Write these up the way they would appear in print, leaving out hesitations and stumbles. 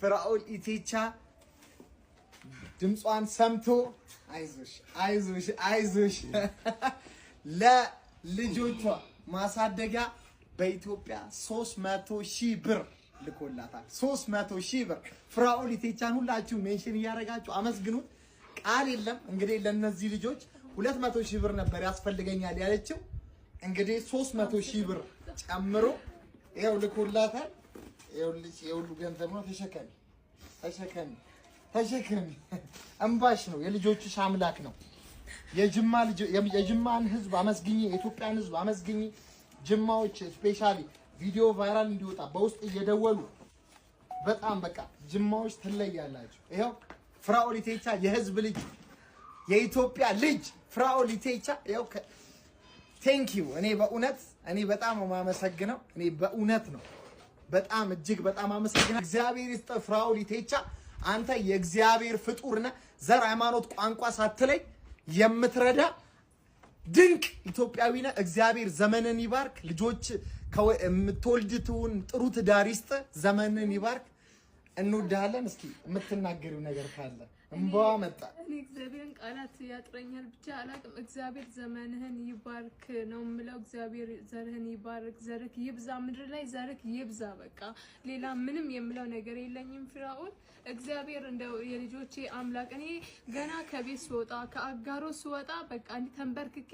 ፍራኦል ኢቴቻ ድምጿን ሰምቶ አይዞሽ ለልጆቿ ማሳደጊያ በኢትዮጵያ 300,000 ብር ልኮላታል። 300,000 ብር ፍራኦል ኢቴቻን ሁላችሁ ሜንሽን ያረጋችሁ አመስግኑት። ቃል የለም እንግዲህ ለነዚህ ልጆች 200,000 ብር ነበር ያስፈልገኛል ያለችው። እንግዲህ 300,000 ብር ጨምሮ ይሄው ልኮላታል። ይኸውልሽ ገንዘብ ነው። ተሸከሚ እንባሽ ነው። የልጆችሽ አምላክ ነው። የጅማን ህዝብ አመስግኝ፣ የኢትዮጵያን ህዝብ አመስግኝ። ጅማዎች ስፔሻሊ ቪዲዮ ቫይራል እንዲወጣ በውስጥ እየደወሉ በጣም በቃ ጅማዎች ትለያላችሁ። ይሄው ፍራኦል ኢቴቻ የህዝብ ልጅ የኢትዮጵያ ልጅ ፍራኦል ኢቴቻ ይሄው ቴንክ ዩ። እኔ በጣም ማመሰግነው። እኔ በእውነት ነው በጣም እጅግ በጣም አመሰግናለሁ። እግዚአብሔር ይስጥ ፍራኦል ኢቴቻ። አንተ የእግዚአብሔር ፍጡር ነህ። ዘር፣ ሃይማኖት፣ ቋንቋ ሳትለይ የምትረዳ ድንቅ ኢትዮጵያዊ ነህ። እግዚአብሔር ዘመንን ይባርክ። ልጆች የምትወልድ ትሁን፣ ጥሩ ትዳር ይስጥ፣ ዘመንን ይባርክ። እንወድሃለን። እስኪ የምትናገሪው ነገር ካለ እንባዋ መጣ። እኔ እግዚአብሔርን ቃላት ያጥረኛል ብቻ አላቅም። እግዚአብሔር ዘመንህን ይባርክ ነው የምለው። እግዚአብሔር ዘርህን ይባርክ፣ ዘርክ ይብዛ፣ ምድር ላይ ዘርክ ይብዛ። በቃ ሌላ ምንም የምለው ነገር የለኝም። ፍራኦል እግዚአብሔር እንደው የልጆቼ አምላክ። እኔ ገና ከቤት ስወጣ ከአጋሮ ስወጣ በቃ እንዲ ተንበርክኬ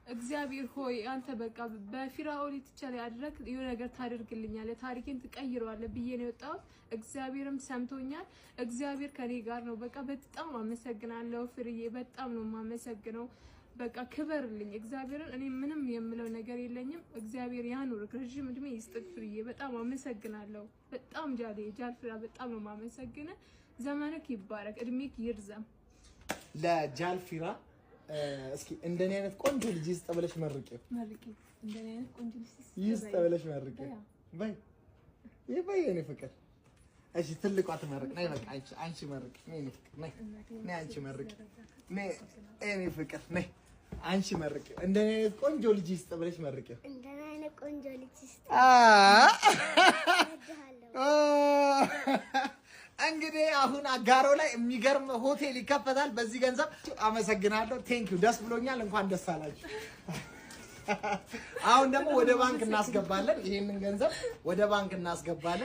እግዚአብሔር ሆይ አንተ በቃ በፍራኦል ኢቴቻ ላይ አድረግ የሆነ ነገር ታደርግልኛለህ፣ ታሪኬን ትቀይረዋለህ ብዬ ነው የወጣሁት። እግዚአብሔርም ሰምቶኛል። እግዚአብሔር ከኔ ጋር ነው። በቃ በጣም አመሰግናለሁ ፍርዬ፣ በጣም ነው የማመሰግነው። በቃ ክበርልኝ እግዚአብሔርን። እኔ ምንም የምለው ነገር የለኝም። እግዚአብሔር ያኑርክ፣ ረጅም እድሜ ይስጥክ ፍርዬ። በጣም አመሰግናለሁ። በጣም ጃልፍራ በጣም ነው የማመሰግነው። ዘመንክ ይባረክ፣ እድሜክ ይርዘም። ለጃልፊራ እስኪ እንደኔ አይነት ቆንጆ ልጅ ይስጥ ብለሽ መርቂው። እንደኔ አይነት ቆንጆ ልጅ ይስጥ ብለሽ መርቂው። በይ የኔ ፍቅር። እሺ ትልቋ ትመርቅ። ነይ በቃ አንቺ መርቅ። ነይ አንቺ መርቅ። ነይ የኔ ፍቅር ነይ አንቺ መርቂ። እንደኔ አይነት ቆንጆ ልጅ ይስጥ ብለሽ መርቂው። እንደኔ አይነት ቆንጆ ልጅ ይስጥ። እንግዲህ አሁን አጋሮ ላይ የሚገርም ሆቴል ይከፈታል በዚህ ገንዘብ። አመሰግናለሁ። ቴንክ ዩ። ደስ ብሎኛል። እንኳን ደስ አላችሁ። አሁን ደግሞ ወደ ባንክ እናስገባለን። ይሄንን ገንዘብ ወደ ባንክ እናስገባለን።